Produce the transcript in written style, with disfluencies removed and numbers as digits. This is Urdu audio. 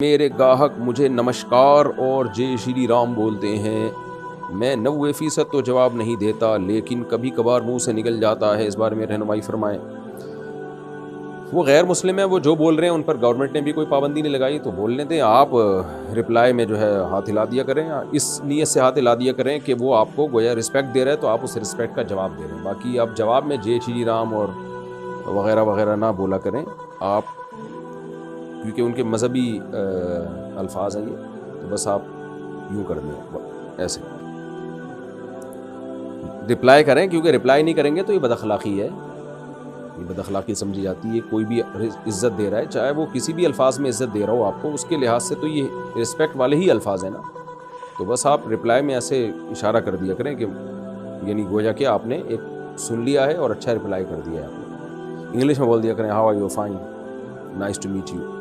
میرے گاہک مجھے نمشکار اور جے شری رام بولتے ہیں، میں 90% تو جواب نہیں دیتا، لیکن کبھی کبھار منہ سے نکل جاتا ہے، اس بارے میں رہنمائی فرمائیں۔ وہ غیر مسلم ہیں، وہ جو بول رہے ہیں ان پر گورنمنٹ نے بھی کوئی پابندی نہیں لگائی، تو بولنے دیں۔ آپ رپلائی میں جو ہے ہاتھ ہلا دیا کریں، اس نیت سے ہاتھ ہلا دیا کریں کہ وہ آپ کو گویا رسپیکٹ دے رہے ہیں، تو آپ اس رسپیکٹ کا جواب دے رہے ہیں۔ باقی آپ جواب میں جے شری رام اور وغیرہ وغیرہ نہ بولا کریں آپ، کیونکہ ان کے مذہبی الفاظ ہیں یہ، تو بس آپ یوں کر دیں ایسے رپلائی کریں، کیونکہ رپلائی نہیں کریں گے تو یہ بد اخلاقی ہے، یہ بد اخلاقی سمجھی جاتی ہے۔ کوئی بھی عزت دے رہا ہے، چاہے وہ کسی بھی الفاظ میں عزت دے رہا ہو آپ کو، اس کے لحاظ سے تو یہ رسپیکٹ والے ہی الفاظ ہیں نا، تو بس آپ رپلائی میں ایسے اشارہ کر دیا کریں کہ یعنی گویا کہ آپ نے ایک سن لیا ہے اور اچھا رپلائی کر دیا ہے آپ نے۔ انگلش میں بول دیا کریں، how are you, fine, nice to meet you.